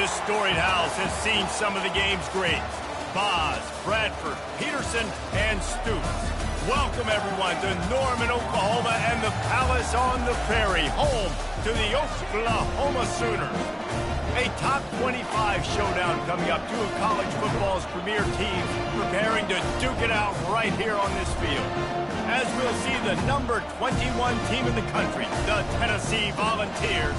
This storied house has seen some of the game's greats. Boz, Bradford, Peterson, and Stoops. Welcome, everyone, to Norman, Oklahoma, and the Palace on the Prairie, home to the Oklahoma Sooners. A top 25 showdown coming up. Two of college football's premier teams preparing to duke it out right here on this field. As we'll see the number 21 team in the country, the Tennessee Volunteers,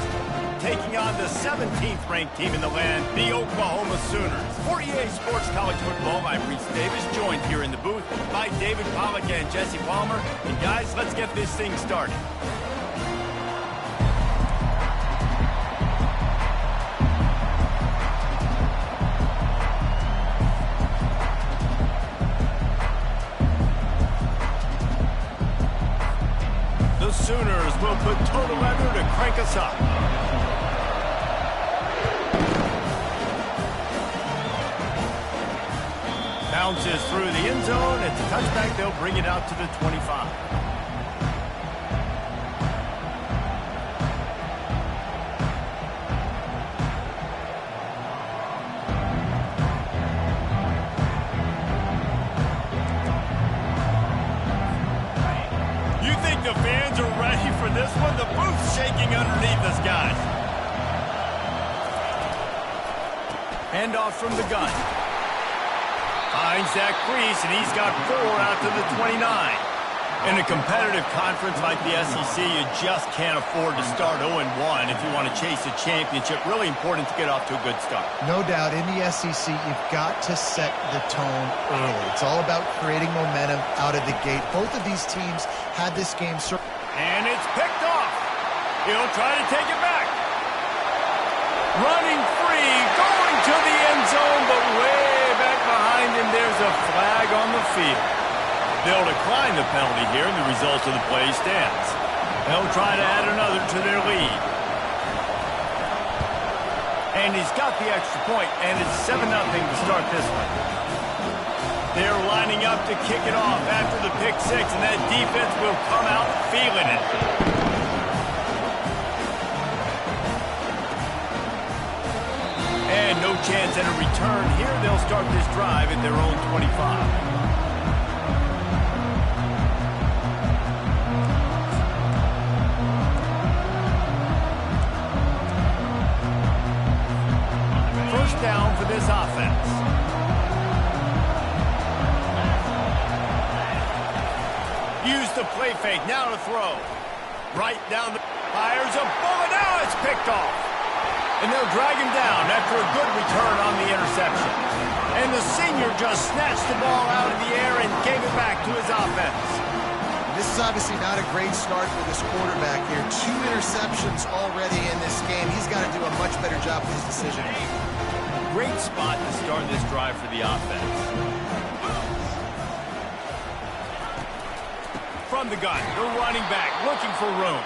taking on the 17th ranked team in the land, the Oklahoma Sooners. For EA Sports College Football, I'm Reese Davis, joined here in the booth by David Pollack and Jesse Palmer. And guys, let's get this thing started. The Sooners will put total leather to crank us up. Bounces through the end zone. It's a touchback. They'll bring it out to the 25. You think the fans are ready for this one? The booth's shaking underneath us, guys. Handoff from the gun. Finds that crease, and he's got 4 out to the 29. In a competitive conference like the SEC, you just can't afford to start 0-1 if you want to chase a championship. Really important to get off to a good start. No doubt, in the SEC, you've got to set the tone early. It's all about creating momentum out of the gate. Both of these teams had this game. And it's picked off. He'll try to take it back. Running free, going to the end zone, but way back behind him, there's a flag on the field. They'll decline the penalty here, and the result of the play stands. They'll try to add another to their lead. And he's got the extra point, and it's 7-0 to start this one. They're lining up to kick it off after the pick six, and that defense will come out feeling it. And no chance at a return here. They'll start this drive at their own 25. First down for this offense. Use the play fake. Now to throw. Right down the... Fires a bullet. Now it's picked off. And they'll drag him down after a good return on the interception. And the senior just snatched the ball out of the air and gave it back to his offense. This is obviously not a great start for this quarterback here. 2 interceptions already in this game. He's got to do a much better job with his decision. Great spot to start this drive for the offense. From the gun, the running back looking for room.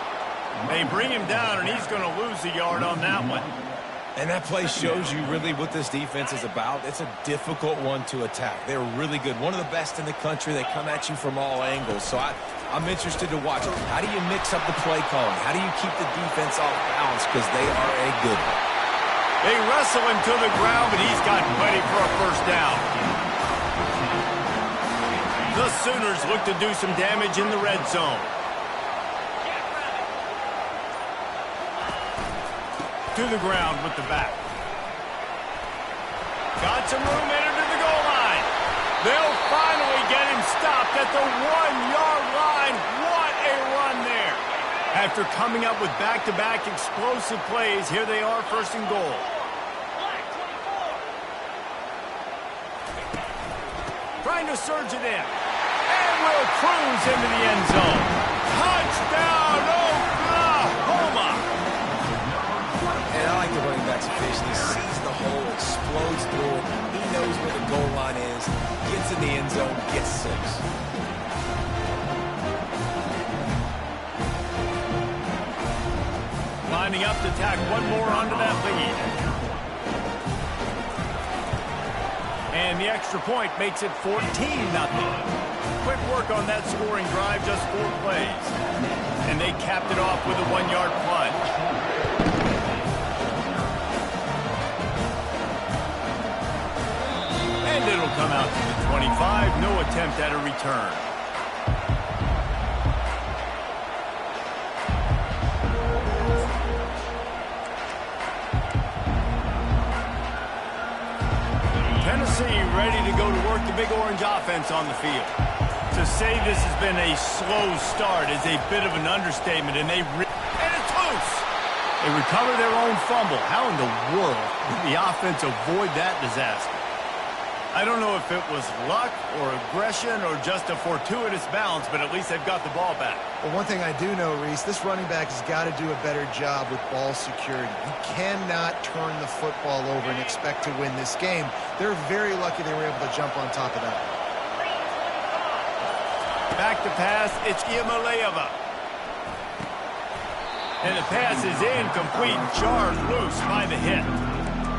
They bring him down, and he's going to lose a yard on that one. And that play shows you really what this defense is about. It's a difficult one to attack. They're really good. One of the best in the country. They come at you from all angles. So I'm interested to watch it. How do you mix up the play calling? How do you keep the defense off balance? Because they are a good one. They wrestle him to the ground, but he's got plenty for a first down. The Sooners look to do some damage in the red zone. To the ground with the back. Got some room headed to the goal line. They'll finally get him stopped at the 1-yard line. What a run there. After coming up with back-to-back explosive plays, here they are, first and goal. Trying to surge it in. And will cruise into the end zone. Touchdown, Oklahoma! And I like the running back's vision. He sees the hole, explodes through it. He knows where the goal line is, gets in the end zone, gets 6. Lining up to tack one more onto that lead. And the extra point makes it 14-0. Quick work on that scoring drive, just 4 plays. And they capped it off with a 1-yard plunge. And it'll come out to the 25. No attempt at a return. Tennessee ready to go to work the Big Orange offense on the field. To say this has been a slow start is a bit of an understatement, and and it's loose. They recover their own fumble. How in the world did the offense avoid that disaster? I don't know if it was luck or aggression or just a fortuitous bounce, but at least they've got the ball back. Well, one thing I do know, Reese, this running back has got to do a better job with ball security. You cannot turn the football over and expect to win this game. They're very lucky they were able to jump on top of that. Back to pass, it's Iamaleava. And the pass is incomplete, jarred loose by the hit.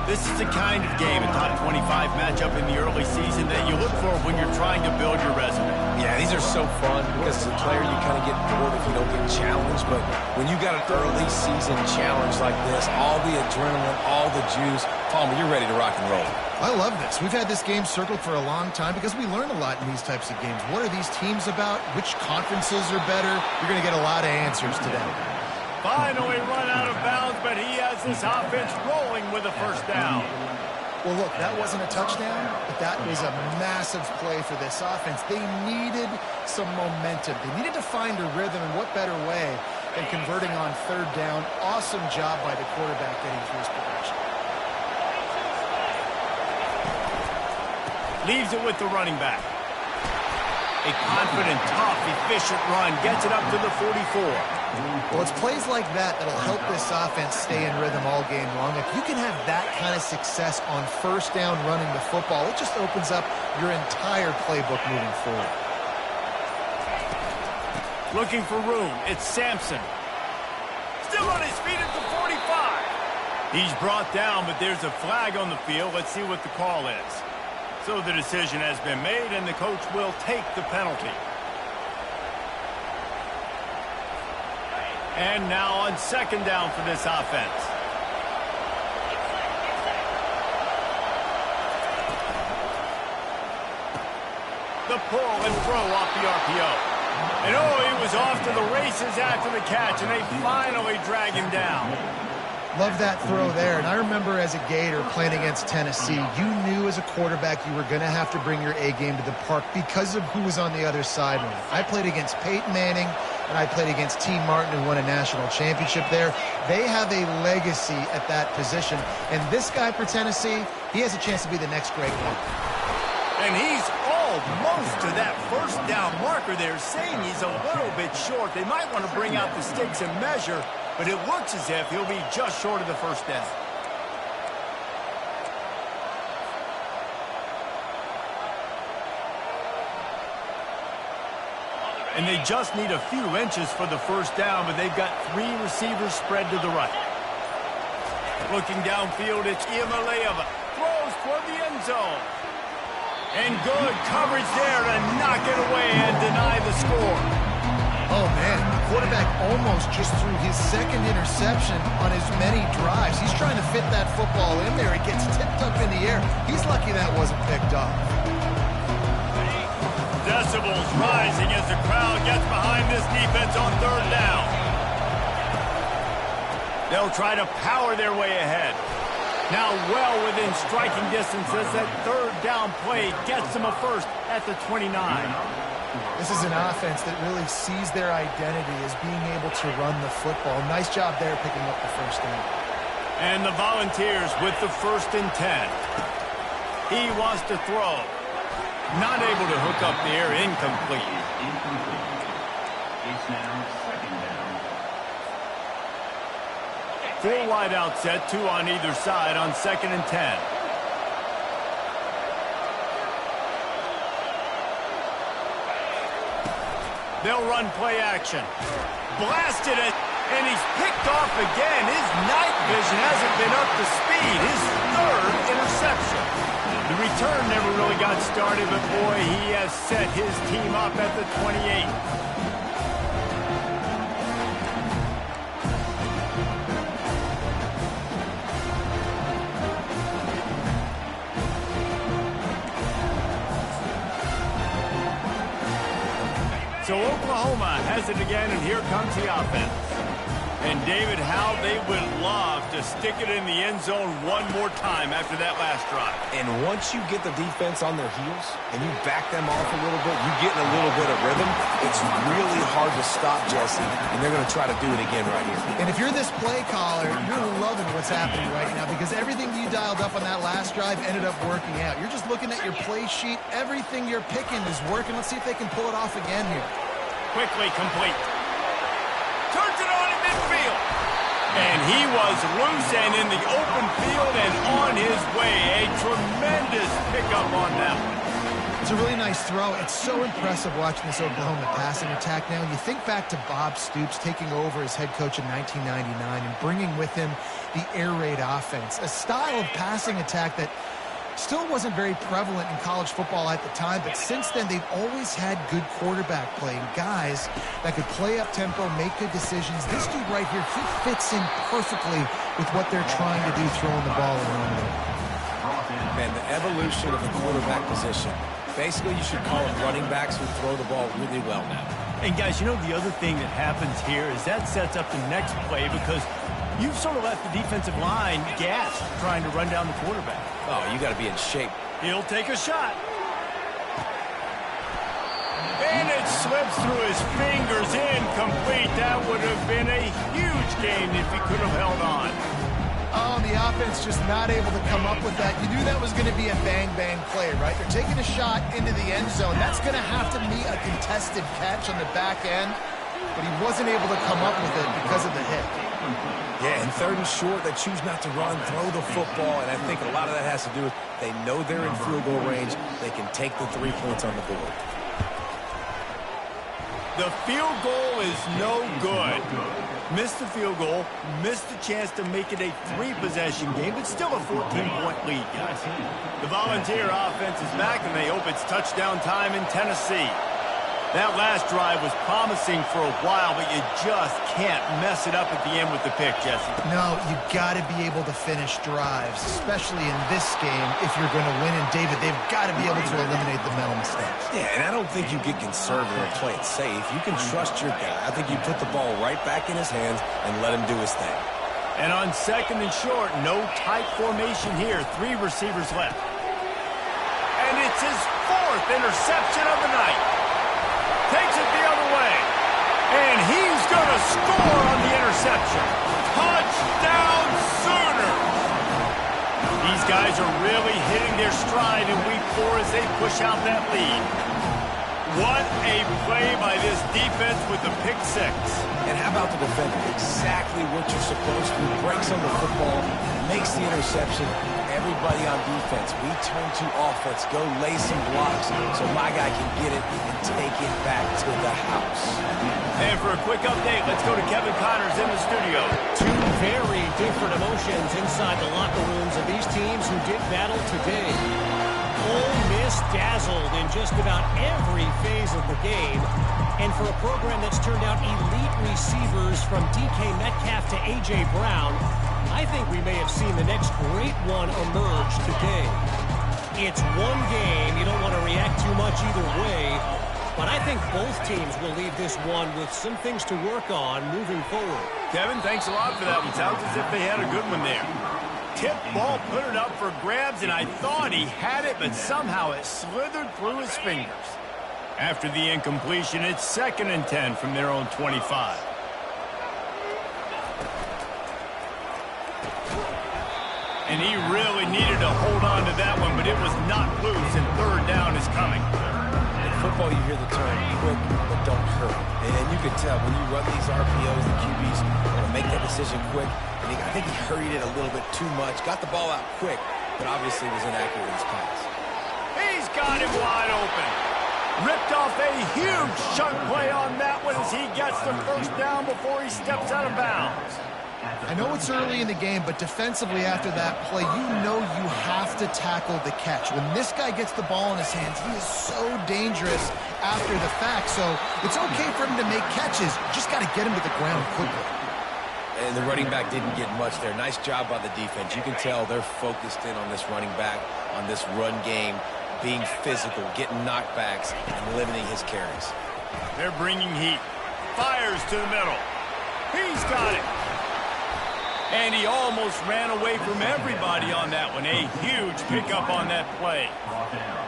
This is the kind of game, a top 25 matchup in the early season that you look for when you're trying to build your resume. Yeah, these are so fun because as a player you kind of get bored if you don't get challenged. But when you got an early season challenge like this, all the adrenaline, all the juice, Palmer, you're ready to rock and roll. I love this. We've had this game circled for a long time because we learn a lot in these types of games. What are these teams about? Which conferences are better? You're going to get a lot of answers today. Finally run out of bounds, but he has this offense rolling with a first down. Well, look, that wasn't a touchdown, but that was a massive play for this offense. They needed some momentum. They needed to find a rhythm, and what better way than converting on third down. Awesome job by the quarterback getting through his progression. Leaves it with the running back. A confident, tough, efficient run gets it up to the 44. Well, it's plays like that that'll help this offense stay in rhythm all game long. If you can have that kind of success on first down running the football, it just opens up your entire playbook moving forward. Looking for room. It's Sampson. Still on his feet at the 45. He's brought down, but there's a flag on the field. Let's see what the call is. So the decision has been made, and the coach will take the penalty. And now on second down for this offense. The pull and throw off the RPO. And oh, he was off to the races after the catch, and they finally drag him down. Love that throw there. And I remember as a Gator playing against Tennessee, you knew as a quarterback you were going to have to bring your A game to the park because of who was on the other sideline. I played against Peyton Manning, and I played against T. Martin, who won a national championship there. They have a legacy at that position. And this guy for Tennessee, he has a chance to be the next great one. And he's almost to that first down marker there, saying he's a little bit short. They might want to bring out the sticks and measure, but it looks as if he'll be just short of the first down. And they just need a few inches for the first down, but they've got three receivers spread to the right. Looking downfield, it's Iamaleava. Throws toward the end zone. And good coverage there to knock it away and deny the score. Oh, man, the quarterback almost just threw his second interception on as many drives. He's trying to fit that football in there. It gets tipped up in the air. He's lucky that wasn't picked up. Decibels rising as the crowd gets behind this defense on third down. They'll try to power their way ahead. Now well within striking distance as that third down play gets them a first at the 29. This is an offense that really sees their identity as being able to run the football. Nice job there picking up the first down. And the Volunteers with the 1st and 10. He wants to throw. Not able to hook up there, incomplete. It's now second down. 4 wide out set, 2 on either side on 2nd and 10. They'll run play action. Blasted it, and he's picked off again. His night vision hasn't been up to speed. His 3rd interception. The return never really got started, but boy, he has set his team up at the 28. Oklahoma has it again, and here comes the offense. And, David, how they would love to stick it in the end zone one more time after that last drive. And once you get the defense on their heels and you back them off a little bit, you get in a little bit of rhythm, it's really hard to stop, Jesse, and they're going to try to do it again right here. And if you're this play caller, you're loving what's happening right now because everything you dialed up on that last drive ended up working out. You're just looking at your play sheet. Everything you're picking is working. Let's see if they can pull it off again here. Quickly complete. Turns it on in midfield. And he was loose and in the open field and on his way. A tremendous pickup on that one. It's a really nice throw. It's so impressive watching this Oklahoma passing attack now. You think back to Bob Stoops taking over as head coach in 1999 and bringing with him the air raid offense, a style of passing attack that still wasn't very prevalent in college football at the time, but since then they've always had good quarterback play and guys that could play up tempo, make good decisions. This dude right here, he fits in perfectly with what they're trying to do, throwing the ball around. Man, the evolution of the quarterback position. Basically, you should call them running backs who throw the ball really well now. And guys, you know the other thing that happens here is that sets up the next play because you've sort of left the defensive line gassed trying to run down the quarterback. Oh, you got to be in shape. He'll take a shot. And it slips through his fingers, incomplete. That would have been a huge gain if he could have held on. Oh, the offense just not able to come up with that. You knew that was going to be a bang-bang play, right? They're taking a shot into the end zone. That's going to have to be a contested catch on the back end, but he wasn't able to come up with it because of the hit. Yeah, and third and short, they choose not to run, throw the football, and I think a lot of that has to do with they know they're in field goal range. They can take the 3 points on the board. The field goal is no good. Missed the field goal, missed the chance to make it a 3-possession game, but still a 14-point lead, guys. The Volunteer offense is back, and they hope it's touchdown time in Tennessee. That last drive was promising for a while, but you just can't mess it up at the end with the pick, Jesse. No, you got to be able to finish drives, especially in this game if you're going to win. And, David, they've got to be able to eliminate the mental mistakes. Yeah, and I don't think you get conservative and play it safe. You can trust your guy. I think you put the ball right back in his hands and let him do his thing. And on second and short, no tight formation here. 3 receivers left. And it's his 4th interception of the night. Takes it the other way. And he's going to score on the interception. Touchdown Sooners! These guys are really hitting their stride in week 4 as they push out that lead. What a play by this defense with the pick 6. And how about the defender? Exactly what you're supposed to do. Breaks on the football, makes the interception. Everybody on defense, we turn to offense. Go lay some blocks so my guy can get it and take it back to the house. And for a quick update, let's go to Kevin Connors in the studio. 2 very different emotions inside the locker rooms of these teams who did battle today. Ole Miss dazzled in just about every phase of the game. And for a program that's turned out elite receivers from DK Metcalf to A.J. Brown, I think we may have seen the next great one emerge today. It's one game. You don't want to react too much either way. But I think both teams will leave this one with some things to work on moving forward. Kevin, thanks a lot for that one. Sounds as if they had a good one there. Tip ball, put it up for grabs, and I thought he had it, but somehow it slithered through his fingers. After the incompletion, it's 2nd and 10 from their own 25. And he really needed to hold on to that one, but it was not loose, and 3rd down is coming. In football, you hear the term quick, but don't hurt. And you can tell when you run these RPOs, the QBs want to make that decision quick. And I think he hurried it a little bit too much. Got the ball out quick, but obviously was inaccurate in his pass. He's got him wide open. Ripped off a huge chunk play on that one as he gets the 1st down before he steps out of bounds. I know it's early in the game, but defensively after that play, you know you have to tackle the catch. When this guy gets the ball in his hands, he is so dangerous after the fact. So it's okay for him to make catches. Just got to get him to the ground quickly. And the running back didn't get much there. Nice job by the defense. You can tell they're focused in on this running back, on this run game, being physical, getting knockbacks, and limiting his carries. They're bringing heat. Fires to the middle. He's got it. And he almost ran away from everybody on that one. A huge pickup on that play.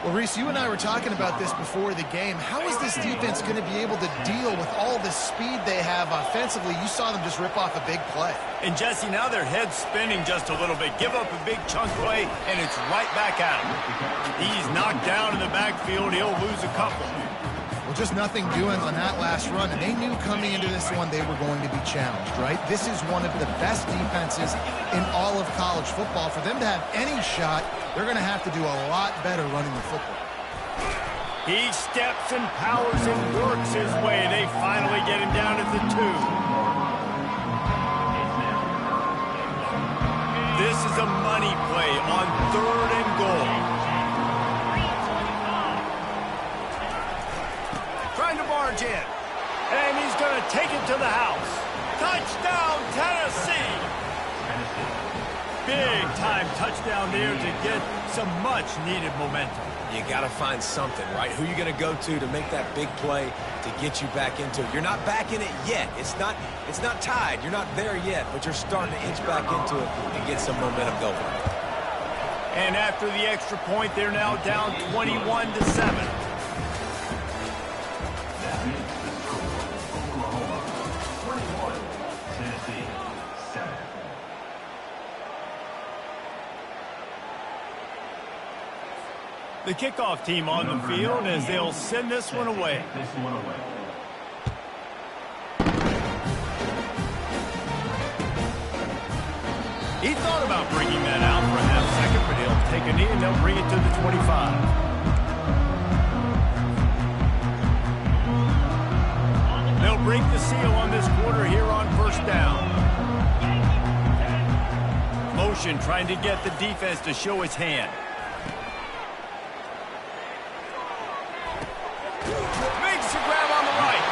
Well, Reese, you and I were talking about this before the game. How is this defense going to be able to deal with all the speed they have offensively? You saw them just rip off a big play. And, Jesse, now their head's spinning just a little bit. Give up a big chunk play, and it's right back at him. He's knocked down in the backfield. He'll lose a couple. Well, just nothing doing on that last run, and they knew coming into this one they were going to be challenged, right? This is one of the best defenses in all of college football. For them to have any shot, they're going to have to do a lot better running the football. He steps and powers and works his way. They finally get him down at the 2. This is a money play on 3rd and goal. Trying to barge in. And he's going to take it to the house. Touchdown, Tennessee! Big-time touchdown there to get some much-needed momentum. You got to find something, right? Who are you going to go to make that big play to get you back into it? You're not back in it yet. It's not tied. You're not there yet, but you're starting to inch back into it and get some momentum going. And after the extra point, they're now down 21-7. The kickoff team on the field as they'll send this one away. He thought about bringing that out for a half second, but he'll take a knee and they'll bring it to the 25. They'll break the seal on this quarter here on 1st down. Motion trying to get the defense to show his hand. Makes the grab on the right.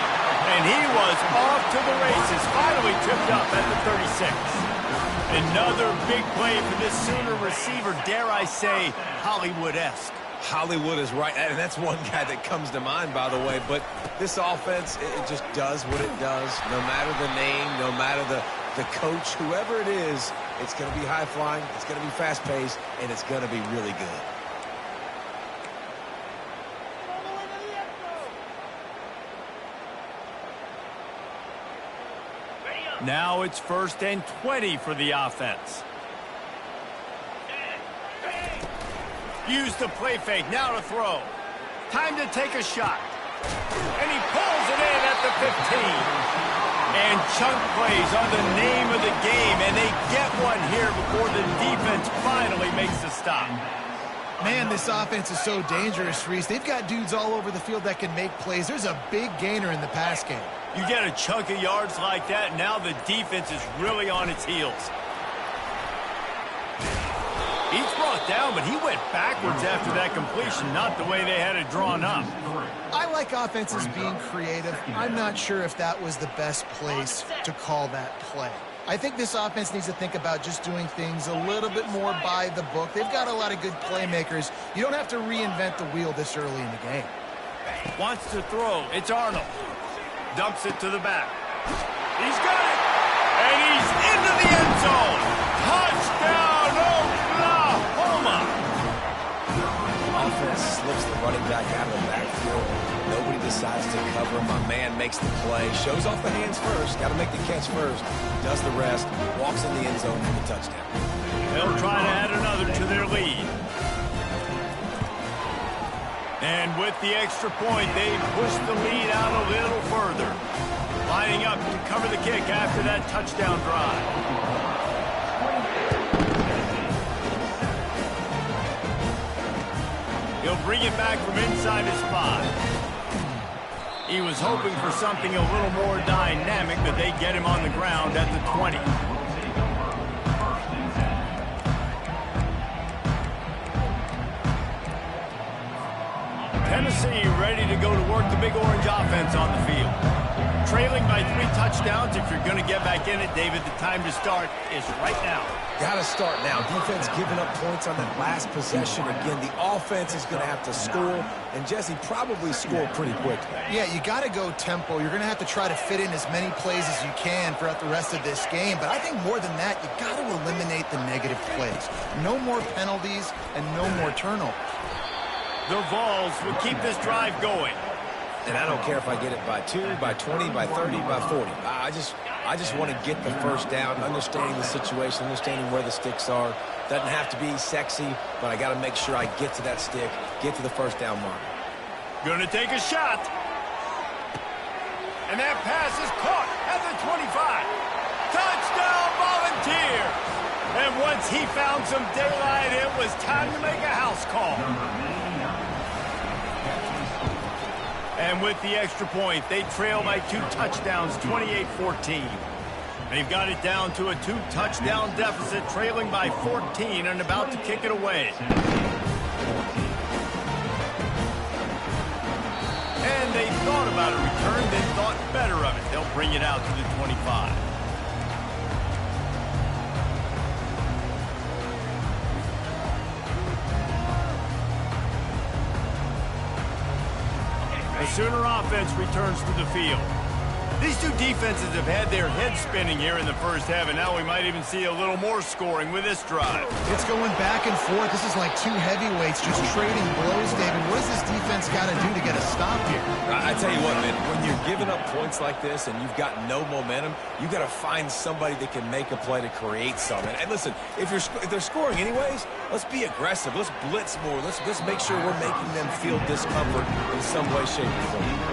And he was off to the races. Finally tipped up at the 36. Another big play for this Sooner receiver, dare I say, Hollywood-esque. Hollywood is right, and that's one guy that comes to mind, by the way. But this offense, it just does what it does. No matter the name, no matter the coach, whoever it is, it's going to be high-flying, it's going to be fast-paced, and it's going to be really good. Now it's 1st and 20 for the offense. Use the play fake, now to throw. Time to take a shot. And he pulls it in at the 15. And chunk plays are the name of the game, and they get one here before the defense finally makes the stop. Man, this offense is so dangerous, Reese. They've got dudes all over the field that can make plays. There's a big gainer in the pass game. You get a chunk of yards like that, now the defense is really on its heels. He's brought down, but he went backwards after that completion, not the way they had it drawn up. I like offenses being creative. I'm not sure if that was the best place to call that play. I think this offense needs to think about just doing things a little bit more by the book. They've got a lot of good playmakers. You don't have to reinvent the wheel this early in the game. Wants to throw. It's Arnold. Dumps it to the back. He's got it. And he's into the end zone. Touchdown, Oklahoma. Offense slips the running back out of the backfield. Nobody decides to cover. My man makes the play. Shows off the hands first. Got to make the catch first. Does the rest. Walks in the end zone for the touchdown. They'll try to add another to their lead. And with the extra point, they push the lead out a little further. Lining up to cover the kick after that touchdown drive. He'll bring it back from inside his 5. He was hoping for something a little more dynamic, but they get him on the ground at the 20. Tennessee ready to go to work the Big Orange offense on the field. Trailing by 3 touchdowns. If you're going to get back in it, David, the time to start is right now. Got to start now. Defense giving up points on that last possession. Again, the offense is going to have to score, and Jesse probably score pretty quickly. Yeah, you got to go tempo. You're going to have to try to fit in as many plays as you can throughout the rest of this game. But I think more than that, you got to eliminate the negative plays. No more penalties and no more turnovers. The Vols will keep this drive going. And I don't care if I get it by 2, by 20, by 30, by 40. I just want to get the first down, understanding the situation, understanding where the sticks are. Doesn't have to be sexy, but I got to make sure I get to that stick, get to the first down mark. Gonna take a shot. And that pass is caught at the 25. Touchdown, Volunteer! And once he found some daylight, it was time to make a house call. And with the extra point, they trail by 2 touchdowns, 28-14. They've got it down to a 2-touchdown deficit, trailing by 14 and about to kick it away. And they thought about a return, then thought better of it. They'll bring it out to the 25. The Sooner offense returns to the field. These two defenses have had their heads spinning here in the first half, and now we might even see a little more scoring with this drive. It's going back and forth. This is like two heavyweights just trading blows, David. What does this defense got to do to get a stop here? I tell you what, man, when you're giving up points like this and you've got no momentum, you got to find somebody that can make a play to create something. And listen, if they're scoring anyways, let's be aggressive. Let's blitz more. Let's make sure we're making them feel discomfort in some way, shape, or form.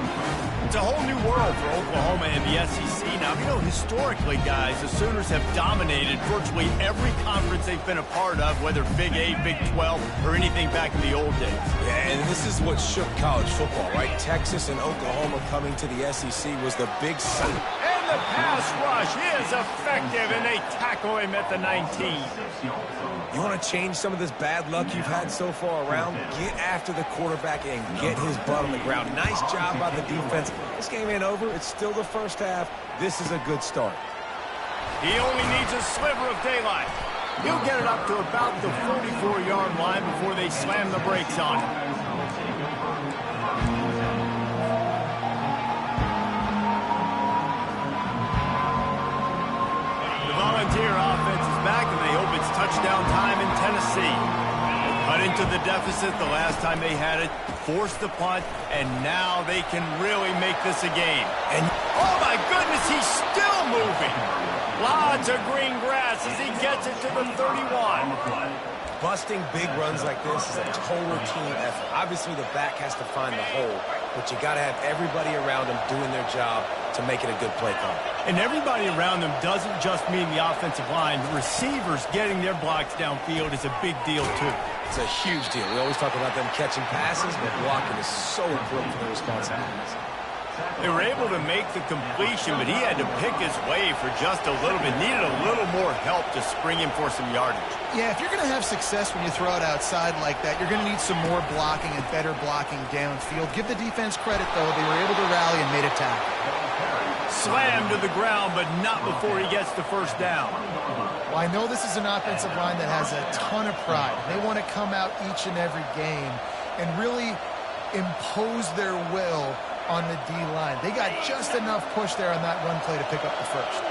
It's a whole new world for Oklahoma and the SEC now. You know, historically, guys, the Sooners have dominated virtually every conference they've been a part of, whether Big 8, Big 12, or anything back in the old days. Yeah, and this is what shook college football, right? Texas and Oklahoma coming to the SEC was the big sign. And the pass rush is effective, and they tackle him at the 19. You want to change some of this bad luck you've had so far around? Get after the quarterback and get his butt on the ground. Nice job by the defense. This game ain't over. It's still the first half. This is a good start. He only needs a sliver of daylight. He'll get it up to about the 44-yard line before they slam the brakes on him. The Volunteer offense is back, and they hope it's touchdown time in Tennessee. They cut into the deficit the last time they had it, forced the punt, and now they can really make this a game. And oh my goodness, he's still moving. Lots of green grass as he gets it to the 31. Busting big runs like this is a total team effort. Obviously, the back has to find the hole, but you got to have everybody around him doing their job to make it a good play call. And everybody around them doesn't just mean the offensive line. The receivers getting their blocks downfield is a big deal, too. It's a huge deal. We always talk about them catching passes, but blocking is so important for their responsibilities. They were able to make the completion, but he had to pick his way for just a little bit. Needed a little more help to spring him for some yardage. Yeah, if you're going to have success when you throw it outside like that, you're going to need some more blocking and better blocking downfield. Give the defense credit, though. They were able to rally and made a tackle. Slammed to the ground, but not before he gets the first down. Well, I know this is an offensive line that has a ton of pride. They want to come out each and every game and really impose their will on the D-line. They got just enough push there on that run play to pick up the first.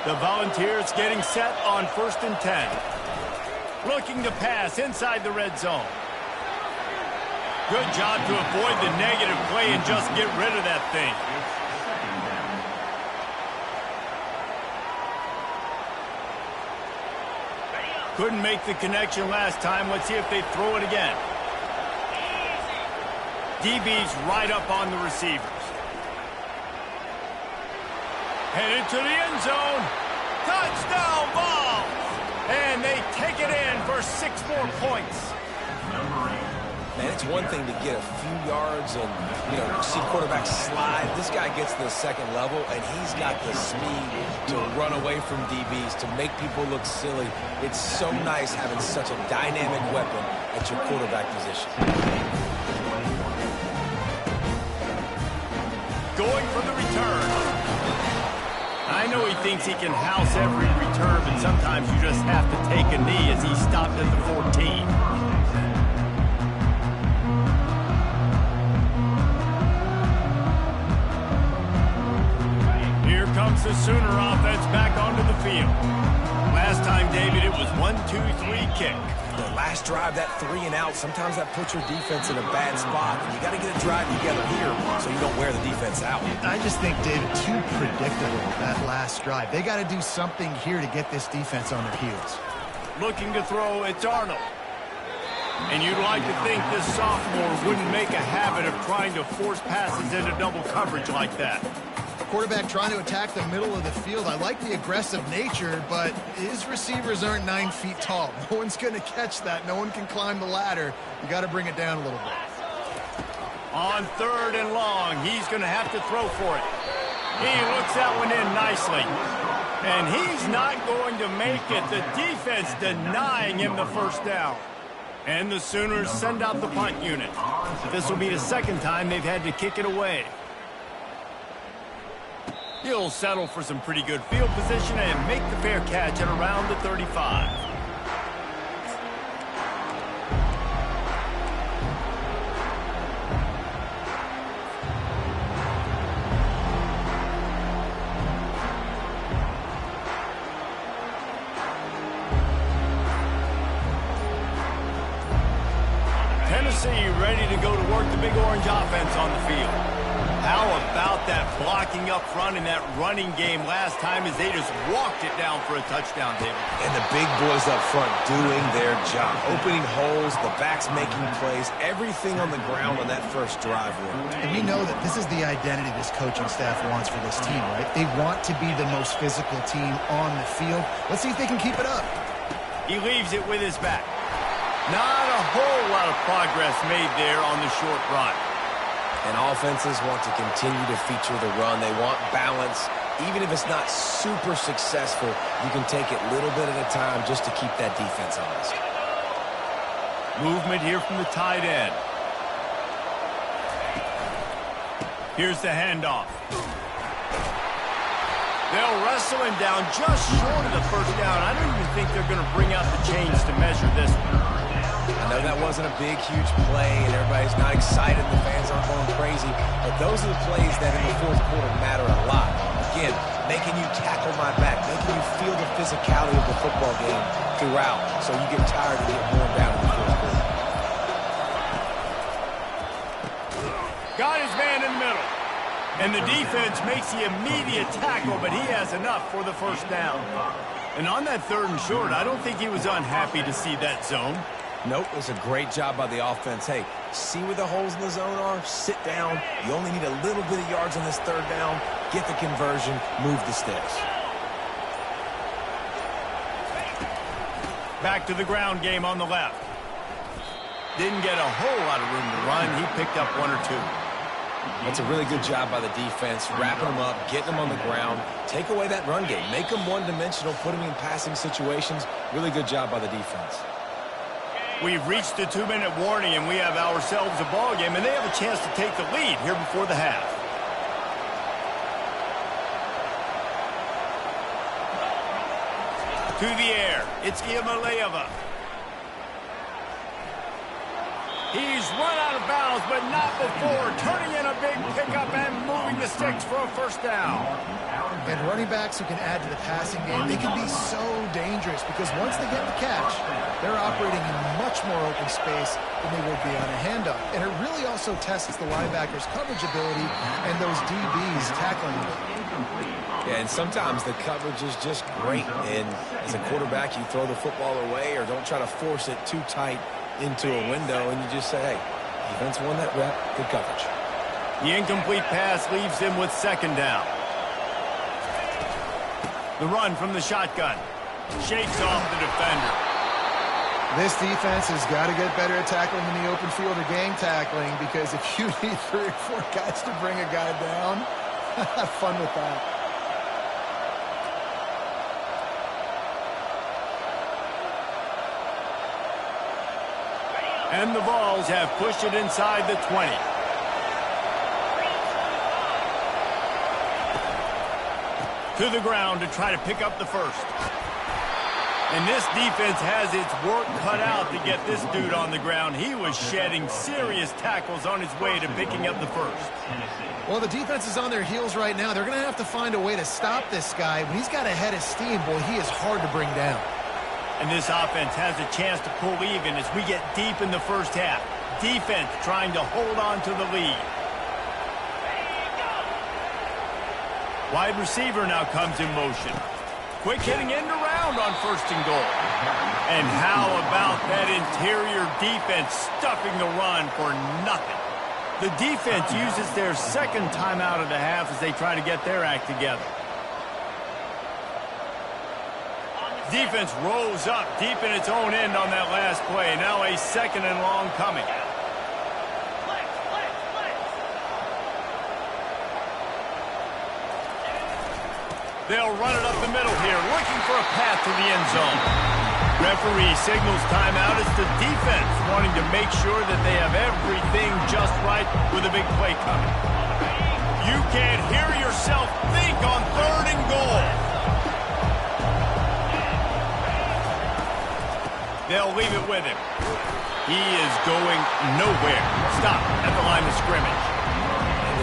The Volunteers getting set on 1st and 10. Looking to pass inside the red zone. Good job to avoid the negative play and just get rid of that thing. Couldn't make the connection last time. Let's see if they throw it again. DB's right up on the receivers. Headed to the end zone. Touchdown ball. And they take it in for 6 more points. Man, it's one thing to get a few yards and, see quarterbacks slide. This guy gets to the second level, and he's got the speed to run away from DBs, to make people look silly. It's so nice having such a dynamic weapon at your quarterback position. Going for the return. I know he thinks he can house every return, but sometimes you just have to take a knee as he stopped at the 14. Here comes the Sooner offense back onto the field. Last time, David, it was 1-2-3 kick. The last drive, that 3 and out, sometimes that puts your defense in a bad spot. You got to get a drive together here so you don't wear the defense out. I just think, David, too predictable, that last drive. They got to do something here to get this defense on their heels. Looking to throw, it's Arnold. And you'd like to think this sophomore wouldn't make a habit of trying to force passes into double coverage like that. Quarterback trying to attack the middle of the field. I like the aggressive nature, but his receivers aren't 9 feet tall. No one's going to catch that. No one can climb the ladder. You got to bring it down a little bit. On 3rd and long, he's going to have to throw for it. He looks that one in nicely. And he's not going to make it. The defense denying him the first down. And the Sooners send out the punt unit. This will be the second time they've had to kick it away. He'll settle for some pretty good field position and make the fair catch at around the 35. Tennessee ready to go to work the Big Orange offense on the field. How about that blocking up front in that running game last time as they just walked it down for a touchdown, David? And the big boys up front doing their job. Opening holes, the backs making plays, everything on the ground on that first drive. And we know that this is the identity this coaching staff wants for this team, right? They want to be the most physical team on the field. Let's see if they can keep it up. He leaves it with his back. Not a whole lot of progress made there on the short run. And offenses want to continue to feature the run. They want balance. Even if it's not super successful, you can take it little bit at a time just to keep that defense honest. Movement here from the tight end. Here's the handoff. They'll wrestle him down just short of the first down. I don't even think they're going to bring out the chains to measure this one. I know that wasn't a big, huge play, and everybody's not excited. The fans aren't going crazy. But those are the plays that in the fourth quarter matter a lot. Again, making you tackle my back, making you feel the physicality of the football game throughout, so you get tired and get worn down in the fourth quarter. Got his man in the middle. And the defense makes the immediate tackle, but he has enough for the first down. And on that 3rd and short, I don't think he was unhappy to see that zone. Nope, it was a great job by the offense. Hey, see where the holes in the zone are? Sit down. You only need a little bit of yards on this 3rd down. Get the conversion. Move the sticks. Back to the ground game on the left. Didn't get a whole lot of room to run. He picked up 1 or 2. That's a really good job by the defense, wrapping them up, getting them on the ground. Take away that run game. Make them one-dimensional, put them in passing situations. Really good job by the defense. We've reached the 2-minute warning, and we have ourselves a ball game, and they have a chance to take the lead here before the half. To the air, it's Iamaleava. He's run out of bounds, but not before turning in a big pickup and moving the sticks for a first down. And running backs who can add to the passing game, they can be so dangerous because once they get the catch, they're operating in much more open space than they would be on a handoff. And it really also tests the linebackers' coverage ability and those DBs tackling them. Yeah, and sometimes the coverage is just great. And as a quarterback, you throw the football away or don't try to force it too tight into a window, and you just say, hey, defense won that rep, good coverage. The incomplete pass leaves him with 2nd down. The run from the shotgun. Shakes off the defender. This defense has got to get better at tackling in the open field or gang tackling, because if you need 3 or 4 guys to bring a guy down, have fun with that. And the Vols have pushed it inside the 20. To the ground to try to pick up the first. And this defense has its work cut out to get this dude on the ground. He was shedding serious tackles on his way to picking up the first. Well, the defense is on their heels right now. They're going to have to find a way to stop this guy. When he's got a head of steam, boy, he is hard to bring down. And this offense has a chance to pull even as we get deep in the first half. Defense trying to hold on to the lead. Wide receiver now comes in motion. Quick hitting end around on 1st and goal. And how about that interior defense stuffing the run for nothing? The defense uses their second timeout of the half as they try to get their act together. Defense rose up deep in its own end on that last play. Now a 2nd and long coming. They'll run it up the middle here, looking for a path to the end zone. Referee signals timeout as the defense wanting to make sure that they have everything just right with a big play coming. You can't hear yourself think on 3rd and goal. They'll leave it with him. He is going nowhere. Stop at the line of scrimmage.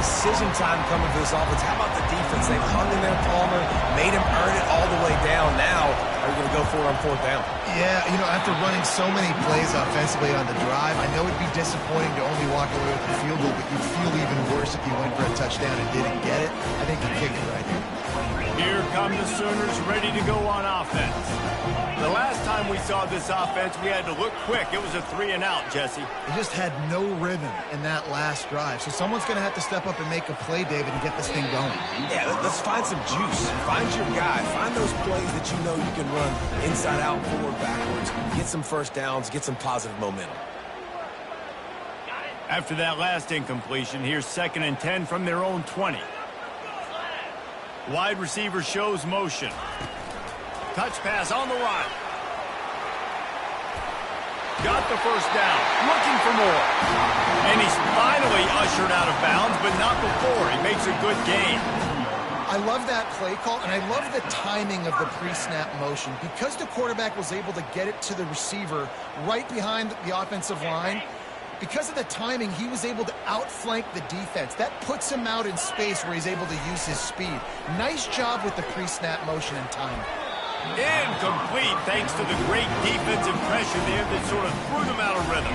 Decision time coming for this offense. How about the defense? They've hung in there, Palmer, made him earn it all the way down. Now, are you going to go for it on 4th down? Yeah, you know, after running so many plays offensively on the drive, I know it'd be disappointing to only walk away with the field goal, but you'd feel even worse if you went for a touchdown and didn't get it. I think you kicked it right here. Here come the Sooners ready to go on offense. The last time we saw this offense, we had to look quick. It was a 3-and-out, Jesse. They just had no rhythm in that last drive. So someone's going to have to step up and make a play, David, and get this thing going. Yeah, let's find some juice. Find your guy. Find those plays that you know you can run inside out, forward, backwards. Get some 1st downs. Get some positive momentum. After that last incompletion, here's 2nd and 10 from their own 20. Wide receiver shows motion. Touch pass on the run. Got the 1st down. Looking for more. And he's finally ushered out of bounds, but not before. He makes a good gain. I love that play call, and I love the timing of the pre-snap motion. Because the quarterback was able to get it to the receiver right behind the offensive line, because of the timing, he was able to outflank the defense. That puts him out in space where he's able to use his speed. Nice job with the pre-snap motion and timing. Incomplete thanks to the great defensive pressure there that sort of threw them out of rhythm.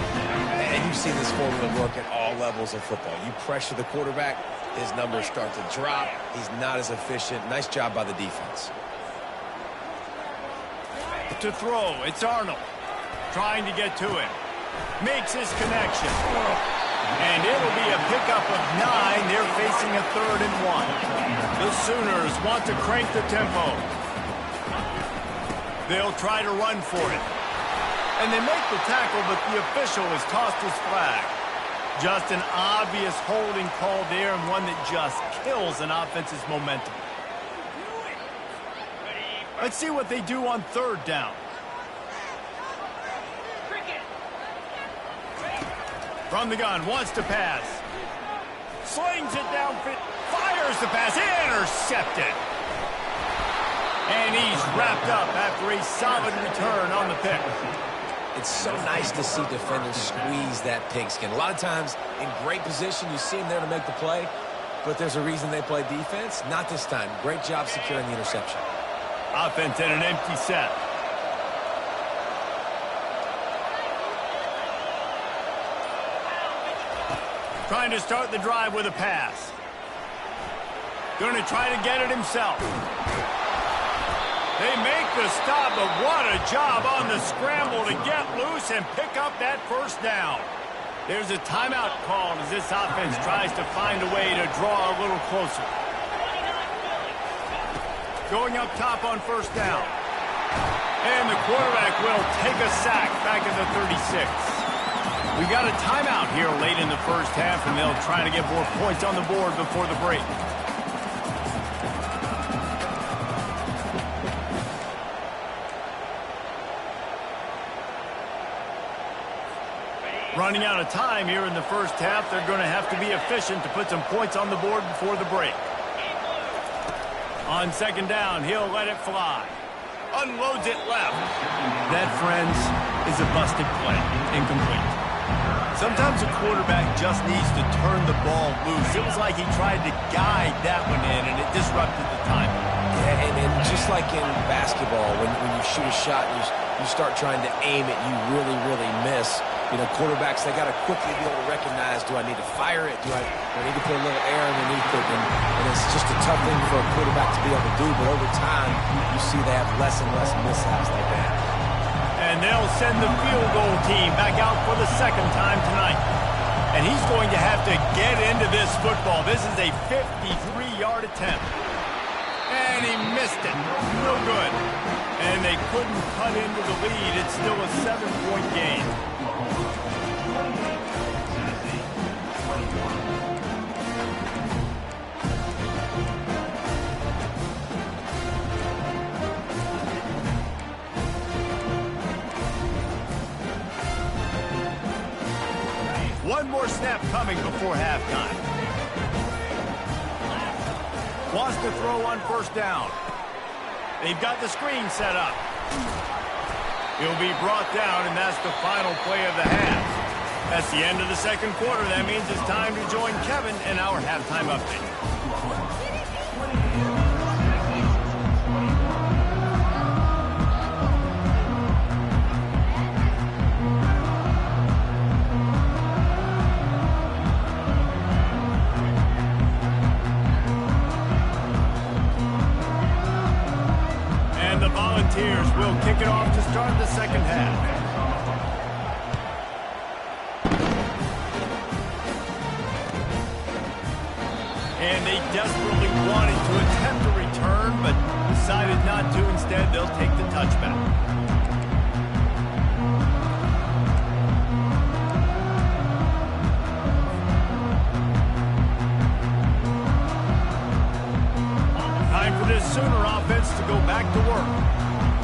And you've seen this formula work at all levels of football. You pressure the quarterback, his numbers start to drop. He's not as efficient. Nice job by the defense. To throw, it's Arnold. Trying to get to it. Makes his connection. And it'll be a pickup of 9. They're facing a 3rd and 1. The Sooners want to crank the tempo. They'll try to run for it. And they make the tackle, but the official has tossed his flag. Just an obvious holding call there, and one that just kills an offense's momentum. Let's see what they do on 3rd down. From the gun, wants to pass. Slings it down, fires the pass, intercepted. And he's wrapped up after a solid return on the pick. It's so nice to see defenders squeeze that pigskin. A lot of times, in great position, you see them there to make the play, but there's a reason they play defense. Not this time. Great job securing the interception. Offense in an empty set. Trying to start the drive with a pass. Going to try to get it himself. They make the stop, but what a job on the scramble to get loose and pick up that 1st down. There's a timeout called as this offense tries to find a way to draw a little closer. Going up top on 1st down. And the quarterback will take a sack back at the 36. We got a timeout here late in the first half, and they'll try to get more points on the board before the break. Running out of time here in the first half, they're going to have to be efficient to put some points on the board before the break. On second down, he'll let it fly. Unloads it left. That, friends, is a busted play. Incomplete. Sometimes a quarterback just needs to turn the ball loose. It was like he tried to guide that one in, and it disrupted the timing. Yeah, and just like in basketball, when you shoot a shot and you start trying to aim it, you really, really miss. You know, quarterbacks, they got to quickly be able to recognize, do I need to fire it? Do I need to put a little air underneath it? And it's just a tough thing for a quarterback to be able to do. But over time, you see they have less and less mishaps like that. And they'll send the field goal team back out for the second time tonight. And he's going to have to get into this football. This is a 53-yard attempt. And he missed it. No good. And they couldn't cut into the lead. It's still a 7-point game. One more snap coming before halftime. Wants to throw on first down. They've got the screen set up. He'll be brought down, and that's the final play of the half. That's the end of the second quarter. That means it's time to join Kevin in our halftime update. Volunteers will kick it off to start the second half. And they desperately wanted to attempt a return, but decided not to. Instead, they'll take the touchback. Time for this Sooner offense to go back to work.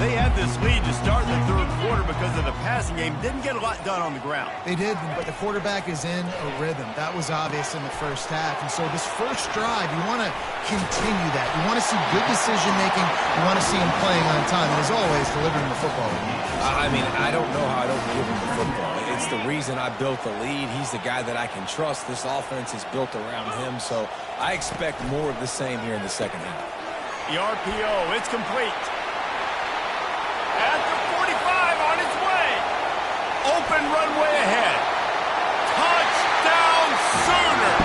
They had this lead to start the third quarter because of the passing game. Didn't get a lot done on the ground. They did, but the quarterback is in a rhythm. That was obvious in the first half. And so this first drive, you want to continue that. You want to see good decision-making. You want to see him playing on time. And as always, delivering the football. I mean, I don't know how I don't give him the football. It's the reason I built the lead. He's the guy that I can trust. This offense is built around him. So I expect more of the same here in the second half. The RPO, it's complete. At the 45 on its way. Open runway ahead. Touchdown Sooner.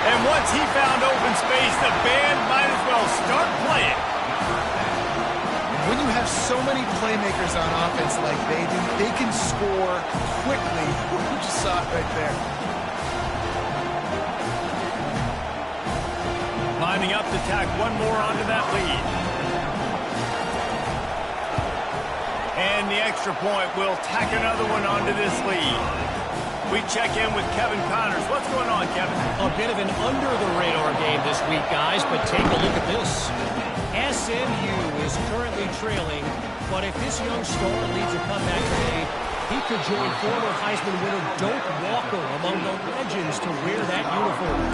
And once he found open space, the band might as well start playing. When you have so many playmakers on offense like they do, they can score quickly. You just saw it right there. Lining up to tack one more onto that lead. And the extra point will tack another one onto this lead. We check in with Kevin Connors. What's going on, Kevin? A bit of an under-the-radar game this week, guys, but take a look at this. SMU is currently trailing, but if this young star leads a comeback today, he could join former Heisman winner Doak Walker among the legends to wear that uniform.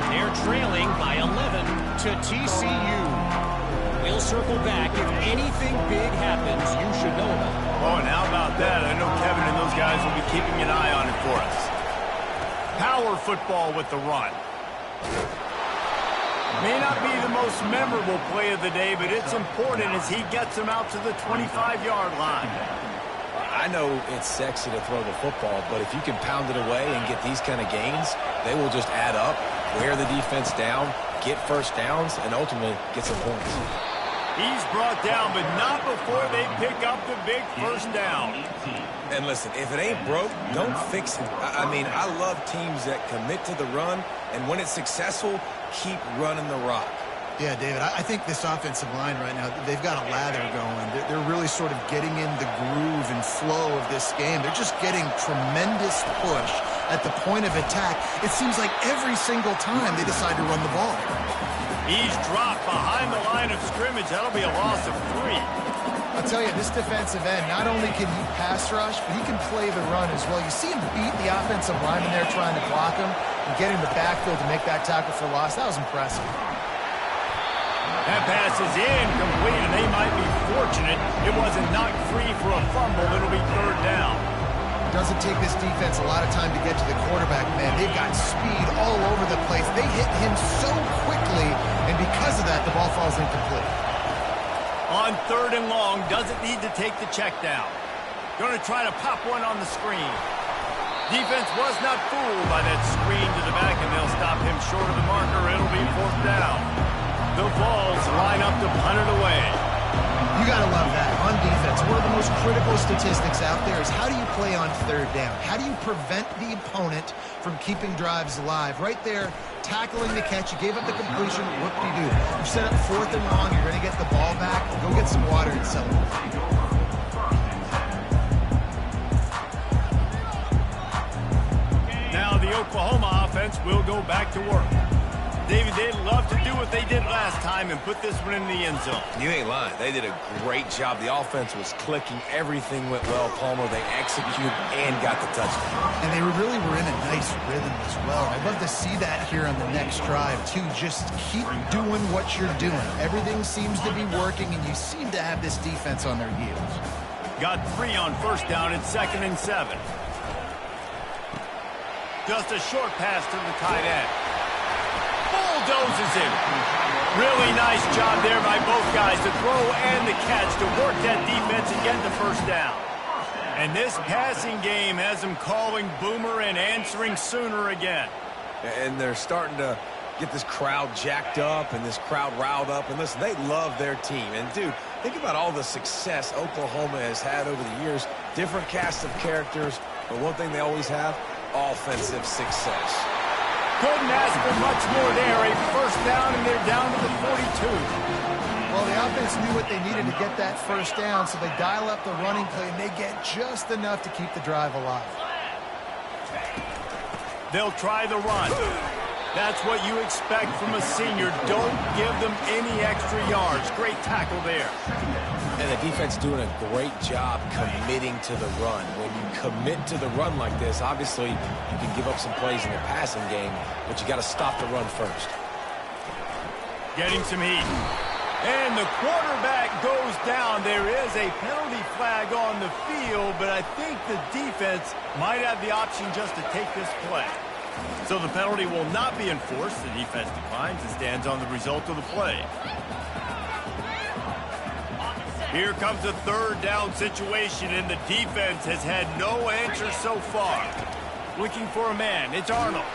They're trailing by 11 to TCU. We'll circle back. If anything big happens, you should know about it. Oh, and how about that? I know Kevin and those guys will be keeping an eye on it for us. Power football with the run. May not be the most memorable play of the day, but it's important as he gets them out to the 25-yard line. I know it's sexy to throw the football, but if you can pound it away and get these kind of gains, they will just add up, wear the defense down, get first downs, and ultimately get some points. He's brought down, but not before they pick up the big first down. And listen, if it ain't broke, don't fix it. I mean, I love teams that commit to the run, and when it's successful, keep running the rock. Yeah, David, I think this offensive line right now, they've got a lather going. They're really sort of getting in the groove and flow of this game. They're just getting tremendous push at the point of attack. It seems like every single time they decide to run the ball. He's dropped behind the line of scrimmage. That'll be a loss of 3. I'll tell you, this defensive end, not only can he pass rush, but he can play the run as well. You see him beat the offensive lineman there trying to block him and get in the backfield to make that tackle for loss. That was impressive. That pass is incomplete, and they might be fortunate it wasn't knocked free for a fumble. It'll be third down. Doesn't take this defense a lot of time to get to the quarterback, man. They've got speed all over the place. They hit him so quickly, and because of that, the ball falls incomplete. On third and long, doesn't need to take the check down. Going to try to pop one on the screen. Defense was not fooled by that screen to the back, and they'll stop him short of the marker. It'll be fourth down. The Vols line up to punt it away. You got to love that. On defense, one of the most critical statistics out there is how do you play on third down? How do you prevent the opponent from keeping drives alive? Right there, tackling the catch. You gave up the completion. Whoop-de-doo. You set up fourth and long. You're going to get the ball back. Go get some water and celebrate. Now the Oklahoma offense will go back to work. David, they'd love to do what they did last time and put this one in the end zone. You ain't lying. They did a great job. The offense was clicking. Everything went well, Palmer. They executed and got the touchdown. And they really were in a nice rhythm as well. I'd love to see that here on the next drive, too. Just keep doing what you're doing. Everything seems to be working, and you seem to have this defense on their heels. Got 3 on first down and 2nd and 7. Just a short pass to the tight end. Bulldozes him. Really nice job there by both guys, the throw and the catch, to work that defense and get the first down. And this passing game has them calling Boomer and answering Sooner again. And they're starting to get this crowd jacked up and this crowd riled up. And listen, they love their team. And, dude, think about all the success Oklahoma has had over the years. Different cast of characters. But one thing they always have, offensive success. Couldn't ask for much more there. A first down, and they're down to the 42. Well, the offense knew what they needed to get that first down, so they dial up the running play, and they get just enough to keep the drive alive. They'll try the run. That's what you expect from a senior. Don't give them any extra yards. Great tackle there. And the defense doing a great job committing to the run. When you commit to the run like this, obviously you can give up some plays in the passing game, but you got to stop the run first. Getting some heat. And the quarterback goes down. There is a penalty flag on the field, but I think the defense might have the option just to take this play. So the penalty will not be enforced. The defense declines and stands on the result of the play. Here comes a third down situation, and the defense has had no answer so far. Looking for a man. It's Arnold.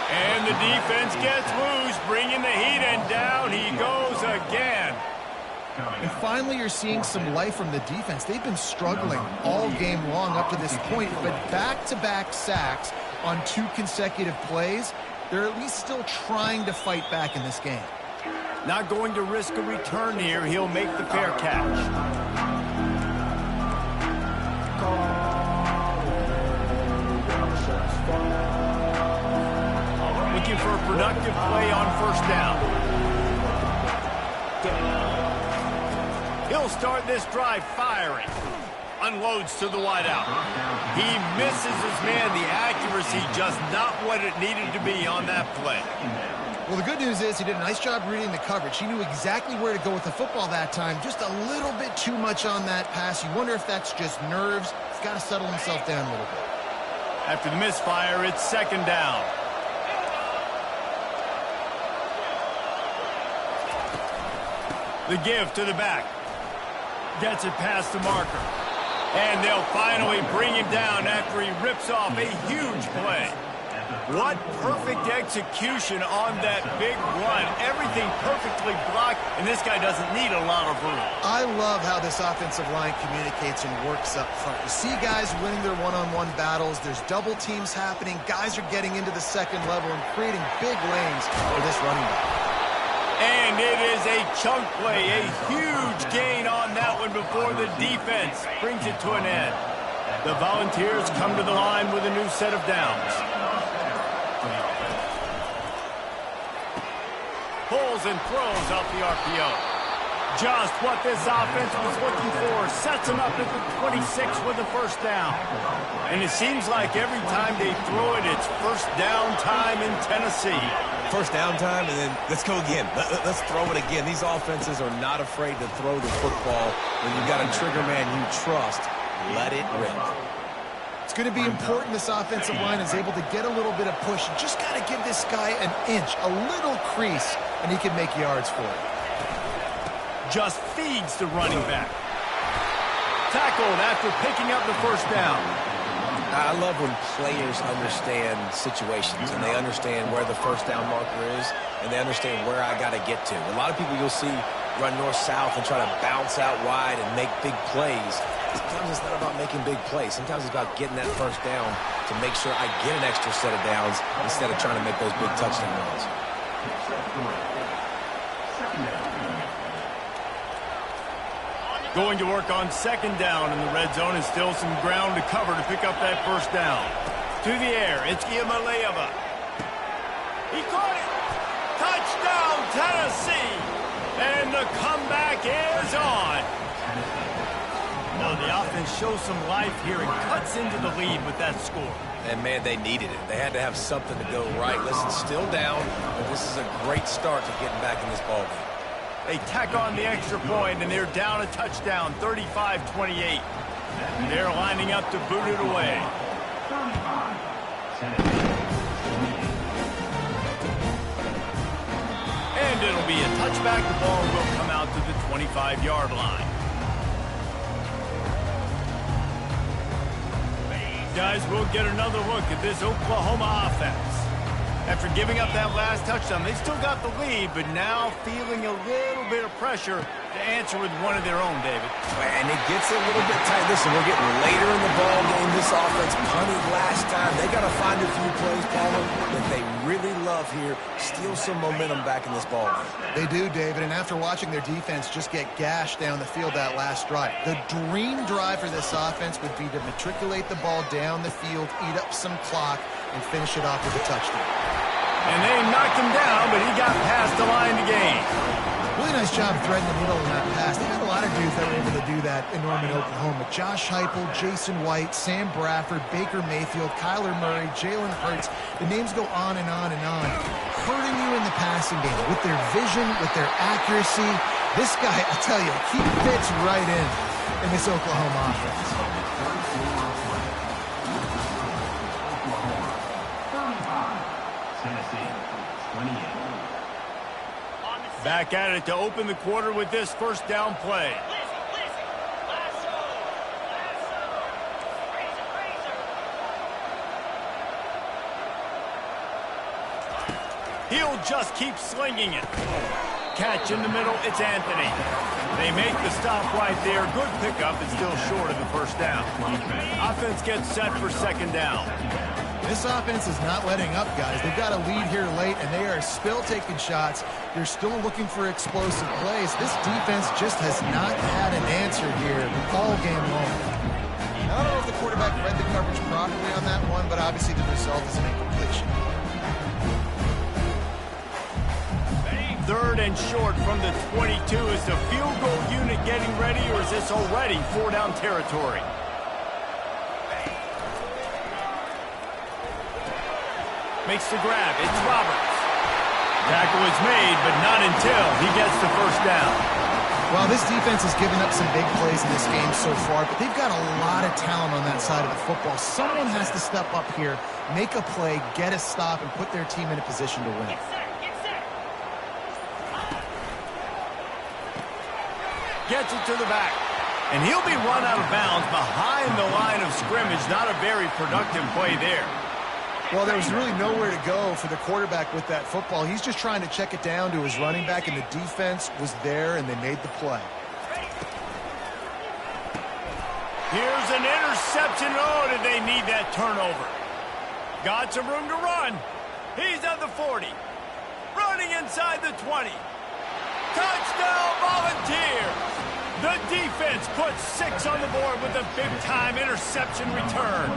And the defense gets loose, bringing the heat, and down he goes again. And finally, you're seeing some life from the defense. They've been struggling all game long up to this point, but back-to-back sacks on 2 consecutive plays, they're at least still trying to fight back in this game. Not going to risk a return here. He'll make the fair catch. Looking for a productive play on first down. He'll start this drive firing. Unloads to the wideout. He misses his man. The accuracy just not what it needed to be on that play. Well, the good news is he did a nice job reading the coverage. He knew exactly where to go with the football that time. Just a little bit too much on that pass. You wonder if that's just nerves. He's got to settle himself down a little bit. After the misfire, it's 2nd down. The give to the back. Gets it past the marker. And they'll finally bring him down after he rips off a huge play. What perfect execution on that big run. Everything perfectly blocked, and this guy doesn't need a lot of room. I love how this offensive line communicates and works up front. You see guys winning their one-on-one battles. There's double teams happening. Guys are getting into the second level and creating big lanes for this running back. And it is a chunk play, a huge gain on that one before the defense brings it to an end. The Volunteers come to the line with a new set of downs. Pulls and throws off the RPO. Just what this offense was looking for. Sets them up at the 26 with the first down. And it seems like every time they throw it, it's first down time in Tennessee. first down time, and then let's go again. Let's throw it again. These offenses are not afraid to throw the football. When you've got a trigger man you trust, let it rip. It's going to be important this offensive line is able to get a little bit of push. You just got to give this guy an inch, a little crease, and he can make yards for it. Just feeds the running back. Tackled after picking up the first down. I love when players understand situations and they understand where the first down marker is and they understand where I got to get to. A lot of people you'll see run north-south and try to bounce out wide and make big plays. Sometimes it's not about making big plays. Sometimes it's about getting that first down to make sure I get an extra set of downs instead of trying to make those big touchdown runs. Going to work on second down in the red zone, and still some ground to cover to pick up that first down. To the air, it's Iamaleava. He caught it. Touchdown, Tennessee. And the comeback is on. Well, the offense shows some life here and cuts into the lead with that score. And, man, they needed it. They had to have something to go right. Listen, still down, but this is a great start to getting back in this ballgame. They tack on the extra point, and they're down a touchdown, 35-28. They're lining up to boot it away. And it'll be a touchback. The ball will come out to the 25-yard line. Guys, we'll get another look at this Oklahoma offense. After giving up that last touchdown, they still got the lead, but now feeling a little bit of pressure to answer with one of their own, David. And it gets a little bit tight. Listen, we're getting later in the ball game. This offense punted last time. They got to find a few plays, Palmer, that they really love here. Steal some momentum back in this ball game. They do, David, and after watching their defense just get gashed down the field that last drive, the dream drive for this offense would be to matriculate the ball down the field, eat up some clock, and finish it off with a touchdown. And they knocked him down, but he got past the line to gain. Really nice job threading the needle in that pass. They had a lot of dudes that were able to do that in Norman, Oklahoma. Josh Heupel, Jason White, Sam Bradford, Baker Mayfield, Kyler Murray, Jalen Hurts. The names go on and on and on. Hurting you in the passing game with their vision, with their accuracy. This guy, I tell you, he fits right in this Oklahoma offense. Back at it to open the quarter with this first down play. He'll just keep slinging it. Catch in the middle, it's Anthony. They make the stop right there. Good pickup, it's still short of the first down. Offense gets set for second down. This offense is not letting up, guys. They've got a lead here late, and they are still taking shots. They're still looking for explosive plays. This defense just has not had an answer here all game long. I don't know if the quarterback read the coverage properly on that one, but obviously the result is an incompletion. Third and short from the 22. Is the field goal unit getting ready, or is this already four-down territory? Makes the grab. It's Roberts. Tackle is made, but not until he gets the first down. Well, this defense has given up some big plays in this game so far, but they've got a lot of talent on that side of the football. Someone has to step up here, make a play, get a stop, and put their team in a position to win. Gets it to the back. And he'll be run out of bounds behind the line of scrimmage. Not a very productive play there. Well, there was really nowhere to go for the quarterback with that football. He's just trying to check it down to his running back, and the defense was there, and they made the play. Here's an interception. Oh, did they need that turnover? Got some room to run. He's at the 40. Running inside the 20. Touchdown, Volunteers! The defense puts 6 on the board with a big-time interception return.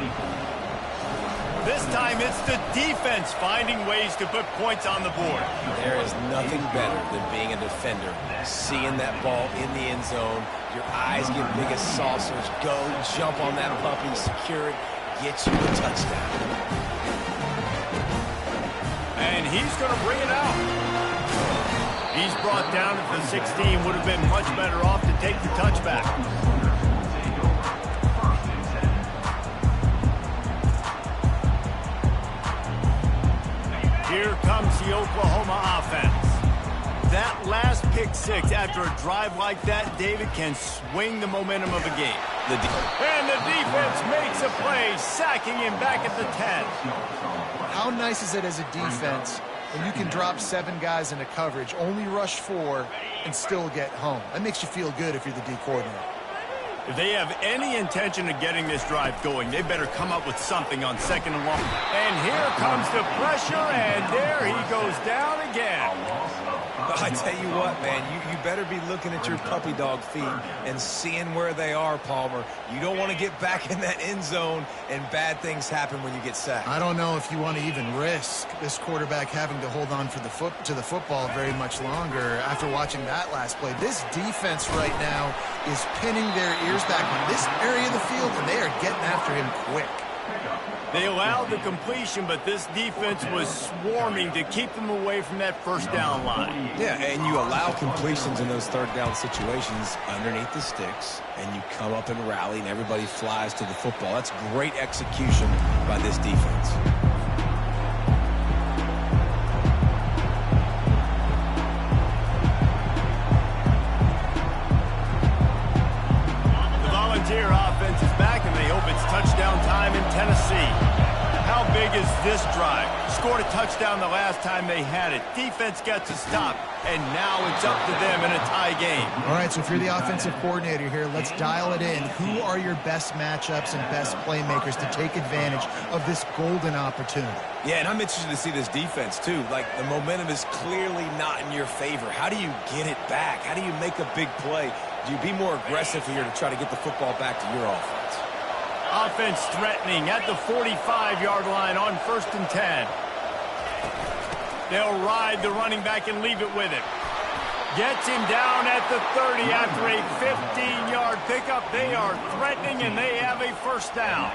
This time it's the defense finding ways to put points on the board. There is nothing better than being a defender. Seeing that ball in the end zone, your eyes get big as saucers. Go, jump on that puppy, secure it, get you a touchdown. And he's going to bring it out. He's brought down at the 16. Would have been much better off to take the touchback. Here comes the Oklahoma offense. That last pick six after a drive like that, David, can swing the momentum of a game. And the defense makes a play, sacking him back at the 10. How nice is it as a defense when you can drop 7 guys into coverage, only rush 4, and still get home? That makes you feel good if you're the D coordinator. If they have any intention of getting this drive going, they better come up with something on 2nd and long. And here comes the pressure, and there he goes down again. I tell you what, man, you better be looking at your puppy dog feet and seeing where they are, Palmer. You don't want to get back in that end zone and bad things happen when you get sacked. I don't know if you want to even risk this quarterback having to hold on to the football very much longer after watching that last play. This defense right now is pinning their ears back on this area of the field, and they are getting after him quick. They allowed the completion, but this defense was swarming to keep them away from that first down line. Yeah, and you allow completions in those third down situations underneath the sticks, and you come up and rally, and everybody flies to the football. That's great execution by this defense. The Volunteer offense is back, and they hope it's touchdown time in Tennessee. How big is this drive? Scored a touchdown the last time they had it. Defense gets a stop, and now it's up to them in a tie game. All right, so if you're the offensive coordinator here, let's dial it in. Who are your best matchups and best playmakers to take advantage of this golden opportunity? Yeah, and I'm interested to see this defense, too. Like, the momentum is clearly not in your favor. How do you get it back? How do you make a big play? Do you be more aggressive here to try to get the football back to your offense? Offense threatening at the 45-yard line on 1st and 10. They'll ride the running back and leave it with him. Gets him down at the 30 after a 15-yard pickup. They are threatening, and they have a first down.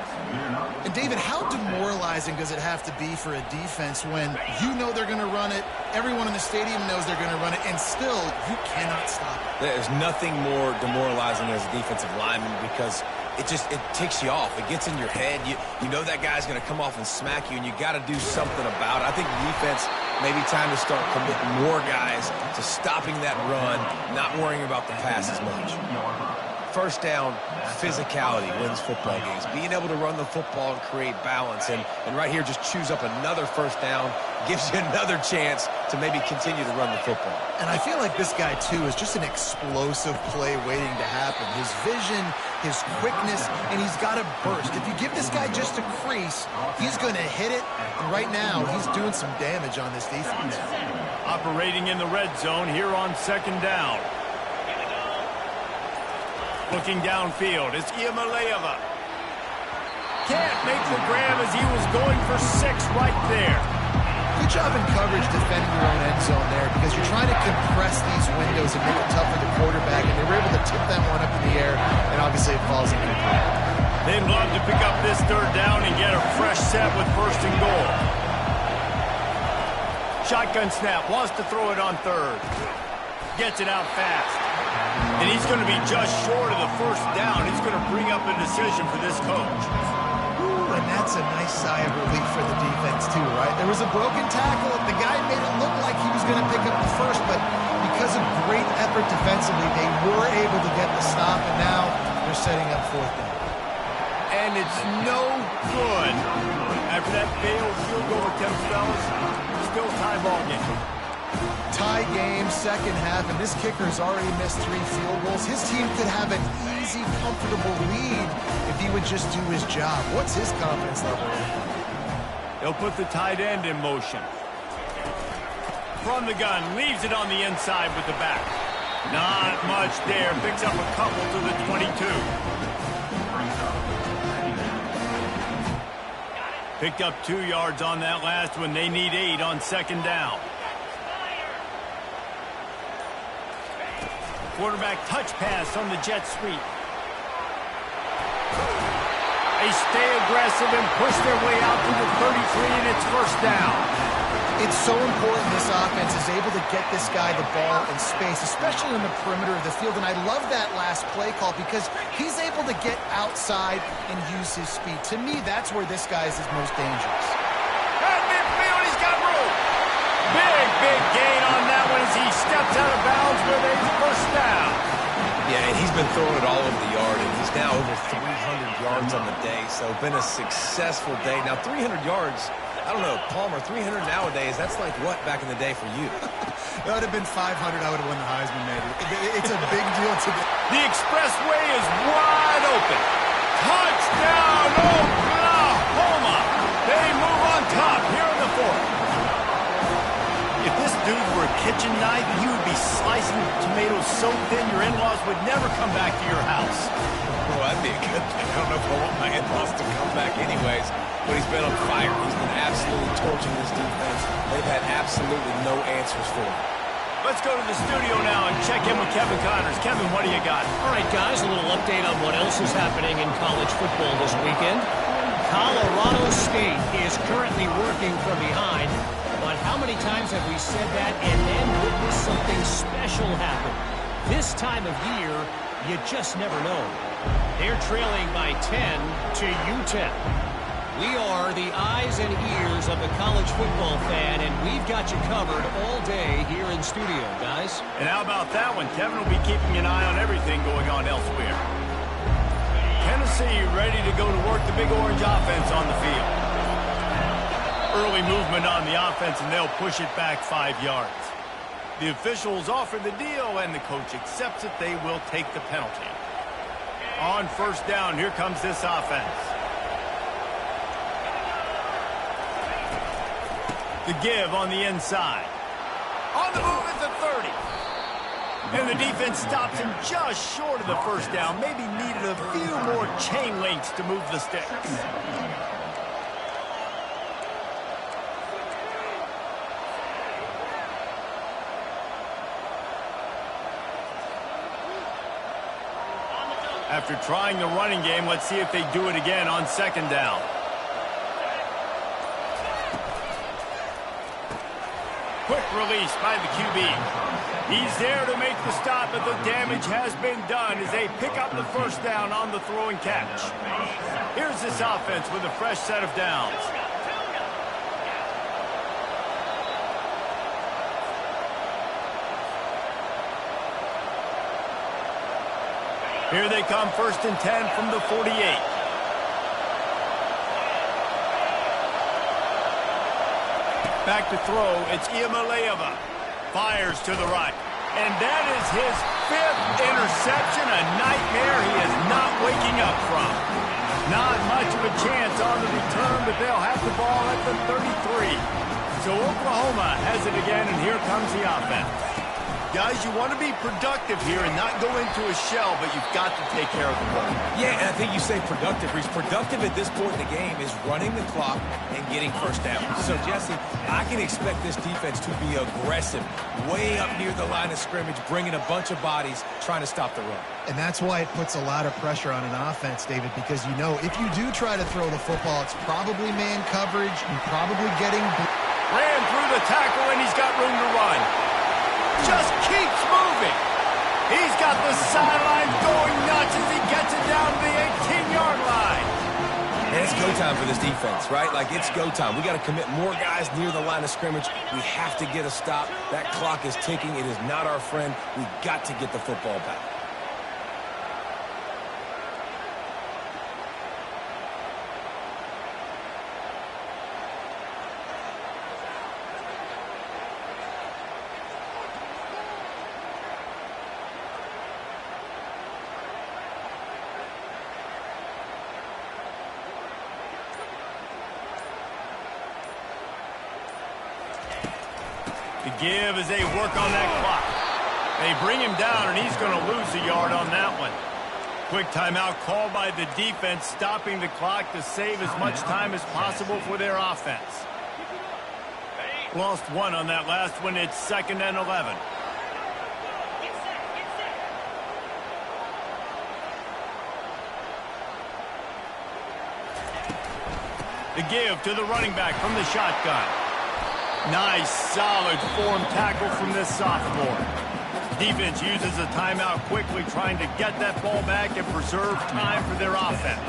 And, David, how demoralizing does it have to be for a defense when you know they're going to run it, everyone in the stadium knows they're going to run it, and still you cannot stop it? There's nothing more demoralizing as a defensive lineman because it ticks you off. It gets in your head. You know that guy's going to come off and smack you, and you got to do something about it. I think the defense, maybe time to start committing more guys to stopping that run, not worrying about the pass as much. First down, physicality wins football games. Being able to run the football and create balance. And right here, just choose up another first down, gives you another chance to maybe continue to run the football. And I feel like this guy, too, is just an explosive play waiting to happen. His vision, his quickness, and he's got a burst. If you give this guy just a crease, he's going to hit it. And right now, he's doing some damage on this defense. Operating in the red zone here on 2nd down. Looking downfield, it's Iamaleava. Can't make the grab as he was going for 6 right there. Good job in coverage defending your own end zone there because you're trying to compress these windows and make it tough for the quarterback, and they were able to tip that one up in the air, and obviously it falls incomplete. They'd love to pick up this 3rd down and get a fresh set with 1st and goal. Shotgun snap, wants to throw it on 3rd. Gets it out fast. And he's going to be just short of the 1st down. He's going to bring up a decision for this coach. Ooh, and that's a nice sigh of relief for the defense too, right? There was a broken tackle. The guy made it look like he was going to pick up the 1st, but because of great effort defensively, they were able to get the stop, and now they're setting up 4th down. And it's no good. After that failed field goal attempt, fellas, still tie ball game. Tie game, 2nd half, and this kicker's already missed 3 field goals. His team could have an easy, comfortable lead if he would just do his job. What's his confidence level? They'll put the tight end in motion. From the gun, leaves it on the inside with the back. Not much there, picks up a couple to the 22. Picked up 2 yards on that last one. They need 8 on 2nd down. Quarterback touch pass on the jet sweep. They stay aggressive and push their way out to the 33, and it's 1st down. It's so important this offense is able to get this guy the ball in space, especially in the perimeter of the field. And I love that last play call because he's able to get outside and use his speed. To me, that's where this guy is his most dangerous. At midfield, he's got room. Big gain on that one as he steps out of bounds with a first down. Yeah, and he's been throwing it all over the yard, and he's now over 300 yards on the day, so been a successful day. Now, 300 yards, I don't know, Palmer, 300 nowadays, that's like what back in the day for you? That would have been 500. I would have won the Heisman, maybe. It's a big deal today. The expressway is wide open. Touchdown, Oklahoma. They move on top here in the fourth. If this dude were a kitchen knife, he would be slicing tomatoes so thin your in-laws would never come back to your house. Well, that'd be a good thing. I don't know if I want my in-laws to come back anyways, but he's been on fire. He's been absolutely torching this defense. They've had absolutely no answers for him. Let's go to the studio now and check in with Kevin Connors. Kevin, what do you got? All right, guys, a little update on what else is happening in college football this weekend. Colorado State is currently working from behind. But how many times have we said that and then witnessed something special happen? This time of year, you just never know. They're trailing by 10 to UTEP. We are the eyes and ears of the college football fan, and we've got you covered all day here in studio, guys. And how about that one? Kevin will be keeping an eye on everything going on elsewhere. Tennessee ready to go to work the Big Orange offense on the field. Early movement on the offense, and they'll push it back 5 yards. The officials offer the deal, and the coach accepts it. They will take the penalty. On first down, here comes this offense. The give on the inside. On the move at the 30. And the defense stops him just short of the first down. Maybe needed a few more chain links to move the sticks. After trying the running game, let's see if they do it again on second down. Quick release by the QB. He's there to make the stop, but the damage has been done as they pick up the first down on the throw and catch. Here's this offense with a fresh set of downs. Here they come, 1st and 10 from the 48. Back to throw, it's Iamaleava. Fires to the right. And that is his 5th interception, a nightmare he is not waking up from. Not much of a chance on the return, but they'll have the ball at the 33. So Oklahoma has it again, and here comes the offense. Guys, you want to be productive here and not go into a shell, but you've got to take care of the ball. Yeah, and I think you say productive. He's productive at this point in the game is running the clock and getting first down. So, Jesse, I can expect this defense to be aggressive, way up near the line of scrimmage, bringing a bunch of bodies, trying to stop the run. And that's why it puts a lot of pressure on an offense, David, because you know if you do try to throw the football, it's probably man coverage and probably getting... Ran through the tackle, and he's got room to run. Just keeps moving. He's got the sideline going nuts as he gets it down to the 18-yard line. And it's go time for this defense, right? Like, it's go time. We got to commit more guys near the line of scrimmage. We have to get a stop. That clock is ticking. It is not our friend. We got to get the football back. The give as they work on that clock. They bring him down, and he's going to lose a yard on that one. Quick timeout called by the defense, stopping the clock to save as much time as possible for their offense. Lost one on that last one. It's 2nd and 11. The give to the running back from the shotgun. Nice, solid form tackle from this sophomore. Defense uses a timeout quickly, trying to get that ball back and preserve time for their offense.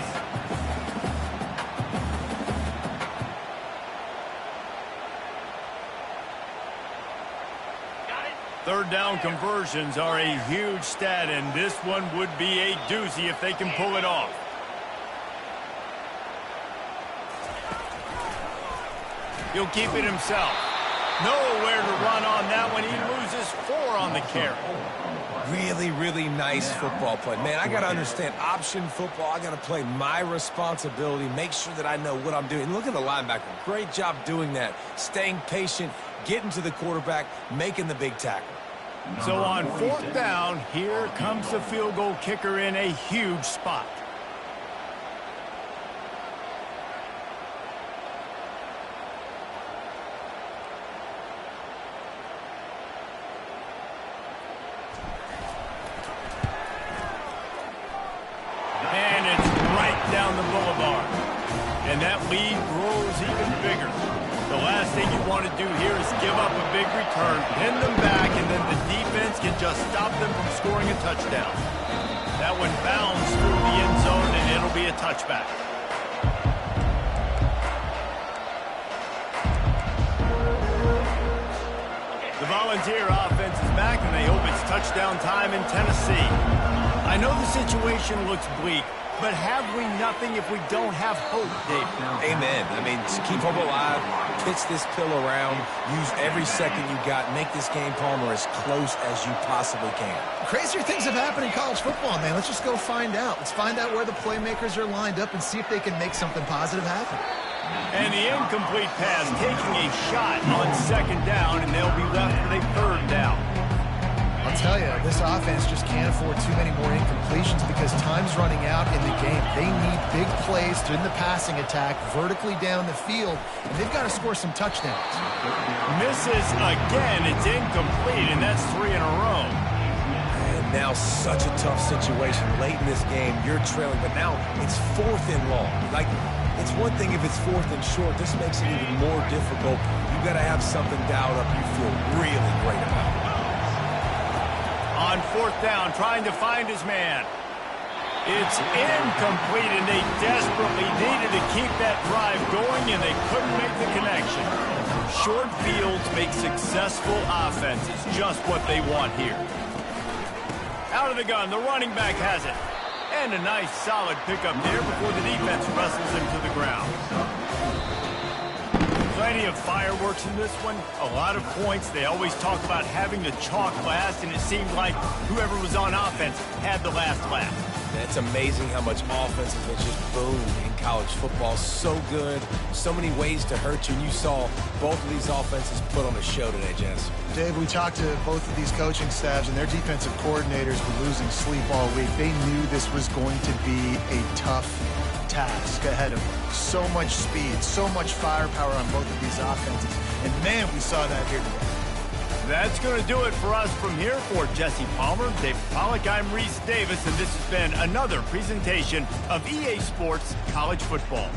Third down conversions are a huge stat, and this one would be a doozy if they can pull it off. He'll keep it himself. Nowhere to run on that one. He loses 4 on the carry. Really, really nice football play. Man, I got to understand, option football, I got to play my responsibility, make sure that I know what I'm doing. Look at the linebacker. Great job doing that. Staying patient, getting to the quarterback, making the big tackle. So on 4th down, here comes the field goal kicker in a huge spot. And it's right down the boulevard. And that lead grows even bigger. The last thing you want to do here is give up a big return, pin them back, and then the defense can just stop them from scoring a touchdown. That one bounds through the end zone, and it'll be a touchback. The Volunteer offense is back, and they hope it's touchdown time in Tennessee. I know the situation looks bleak, but have we nothing if we don't have hope, Dave? Amen. I mean, just keep hope alive, pitch this pill around, use every second you got, make this game, Palmer, as close as you possibly can. Crazier things have happened in college football, man. Let's just go find out. Let's find out where the playmakers are lined up and see if they can make something positive happen. And the incomplete pass taking a shot on 2nd down, and they'll be left with a 3rd down. I'll tell you, this offense just can't afford too many more incompletions because time's running out in the game. They need big plays in the passing attack, vertically down the field, and they've got to score some touchdowns. Misses again. It's incomplete, and that's 3 in a row. And now such a tough situation. Late in this game, you're trailing, but now it's 4th and long. Like, it's one thing if it's 4th and short. This makes it even more difficult. You got to have something dialed up you feel really great about. On 4th down, trying to find his man. It's incomplete, and they desperately needed to keep that drive going, and they couldn't make the connection. Short fields make successful offenses, just what they want here. Out of the gun, the running back has it. And a nice, solid pickup there before the defense wrestles him to the ground. Plenty of fireworks in this one, a lot of points. They always talk about having the chalk last, and it seemed like whoever was on offense had the last laugh. It's amazing how much offenses have just boomed in college football. So good, so many ways to hurt you. And you saw both of these offenses put on a show today, Jess. Dave, we talked to both of these coaching staffs, and their defensive coordinators were losing sleep all week. They knew this was going to be a tough task ahead of them. So much speed, so much firepower on both of these offenses. And, man, we saw that here today. That's going to do it for us from here. For Jesse Palmer, Dave Pollack, I'm Reese Davis, and this has been another presentation of EA Sports College Football.